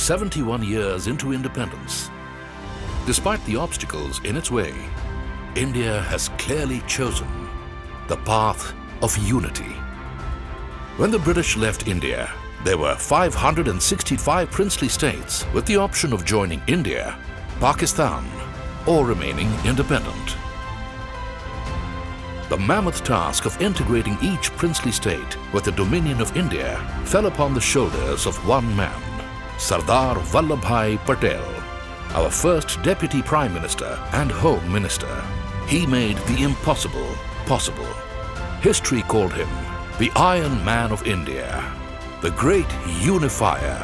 71 years into independence, despite the obstacles in its way, India has clearly chosen the path of unity. When the British left India, there were 565 princely states with the option of joining India, Pakistan, or remaining independent. The mammoth task of integrating each princely state with the dominion of India fell upon the shoulders of one man, Sardar Vallabhbhai Patel, our first Deputy Prime Minister and Home Minister. He made the impossible possible. History called him the Iron Man of India, the Great Unifier.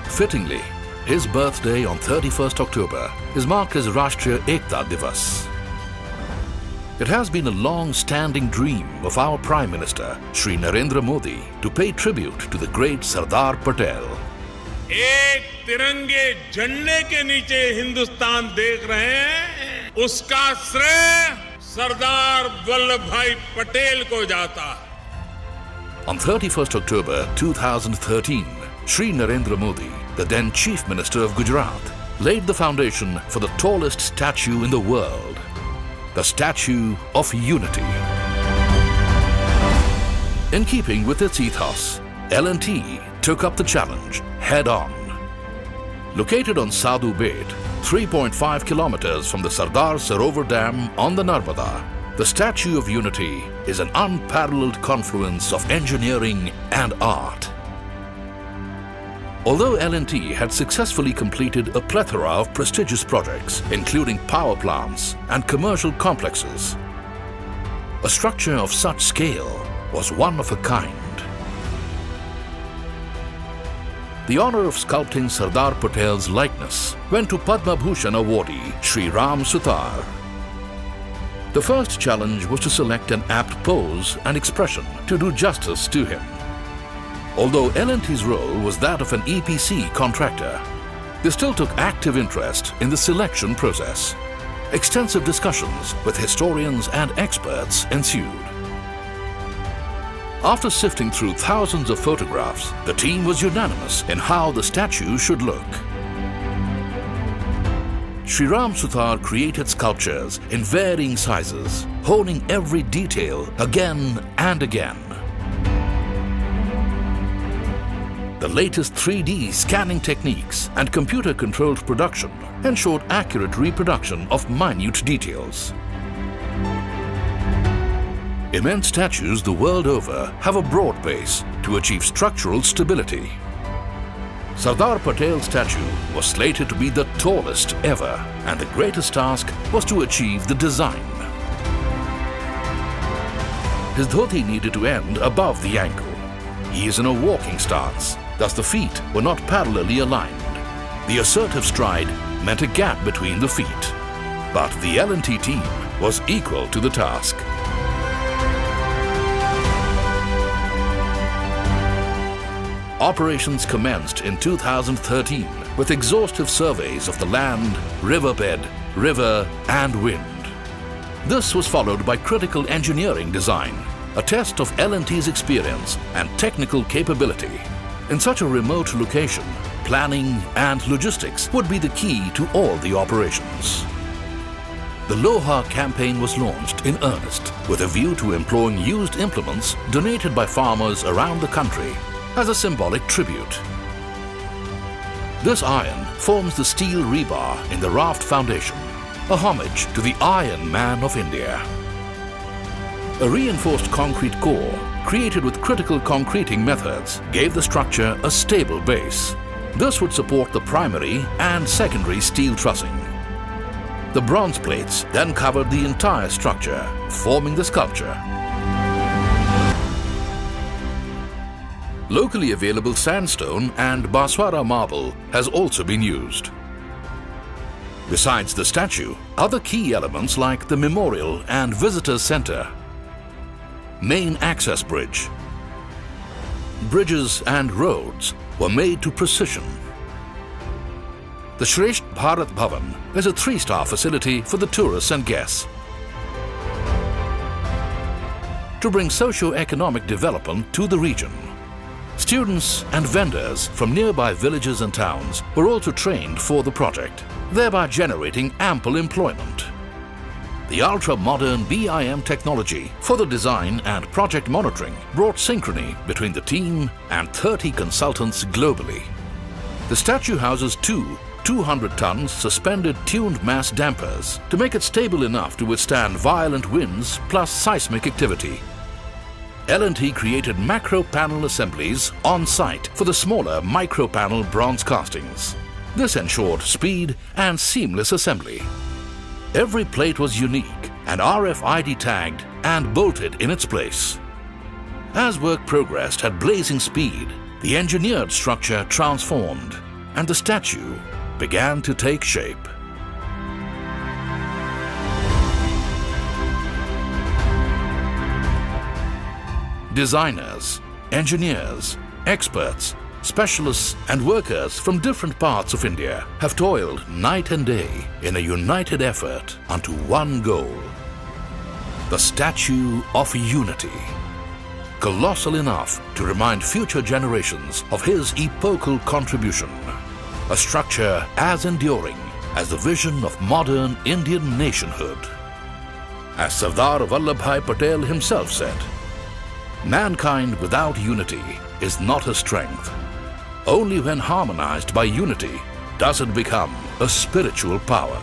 Fittingly, his birthday on 31st October is marked as Rashtriya Ekta Divas. It has been a long-standing dream of our Prime Minister, Shri Narendra Modi, to pay tribute to the great Sardar Patel. एक तिरंगे झंडे के नीचे हिंदुस्तान देख रहे हैं, उसका श्रेय सरदार वल्लभ भाई पटेल को जाता है. On 31st October 2013, Shri Narendra Modi, the then Chief Minister of Gujarat, laid the foundation for the tallest statue in the world, the Statue of Unity. In keeping with its ethos, L&T took up the challenge head-on. Located on Sadhu Bet, 3.5 kilometers from the Sardar Sarovar Dam on the Narmada, the Statue of Unity is an unparalleled confluence of engineering and art. Although L&T had successfully completed a plethora of prestigious projects, including power plants and commercial complexes, a structure of such scale was one of a kind. The honor of sculpting Sardar Patel's likeness went to Padma Bhushan awardee Shri Ram Sutar. The first challenge was to select an apt pose and expression to do justice to him. Although L&T's role was that of an EPC contractor, they still took active interest in the selection process. Extensive discussions with historians and experts ensued. After sifting through thousands of photographs, the team was unanimous in how the statue should look. Shri Ram Sutar created sculptures in varying sizes, honing every detail again and again. The latest 3D scanning techniques and computer-controlled production ensured accurate reproduction of minute details. Immense statues the world over have a broad base to achieve structural stability. Sardar Patel's statue was slated to be the tallest ever, and the greatest task was to achieve the design. His dhoti needed to end above the ankle. He is in a walking stance, thus the feet were not parallelly aligned. The assertive stride meant a gap between the feet. But the L&T team was equal to the task. Operations commenced in 2013 with exhaustive surveys of the land, riverbed, river and wind. This was followed by critical engineering design, a test of L&T's experience and technical capability. In such a remote location, planning and logistics would be the key to all the operations. The Loha campaign was launched in earnest with a view to employing used implements donated by farmers around the country as a symbolic tribute. This iron forms the steel rebar in the raft foundation, a homage to the Iron Man of India. A reinforced concrete core, created with critical concreting methods, gave the structure a stable base. This would support the primary and secondary steel trussing. The bronze plates then covered the entire structure, forming the sculpture. Locally available sandstone and Baswara marble has also been used. Besides the statue, other key elements like the memorial and visitor center, main access bridge, bridges and roads were made to precision. The Shresth Bharat Bhavan is a 3-star facility for the tourists and guests. To bring socio-economic development to the region, Students and vendors from nearby villages and towns were also trained for the project, thereby generating ample employment. The ultra-modern BIM technology for the design and project monitoring brought synchrony between the team and 30 consultants globally. The statue houses two 200-ton suspended tuned mass dampers to make it stable enough to withstand violent winds plus seismic activity. L&T created macro panel assemblies on site for the smaller micro panel bronze castings. This ensured speed and seamless assembly. Every plate was unique and RFID tagged and bolted in its place. As work progressed at blazing speed, the engineered structure transformed and the statue began to take shape. Designers, engineers, experts, specialists and workers from different parts of India have toiled night and day in a united effort unto one goal: the Statue of Unity. Colossal enough to remind future generations of his epochal contribution. A structure as enduring as the vision of modern Indian nationhood. As Sardar Vallabhbhai Patel himself said, "Mankind without unity is not a strength. Only when harmonized by unity does it become a spiritual power."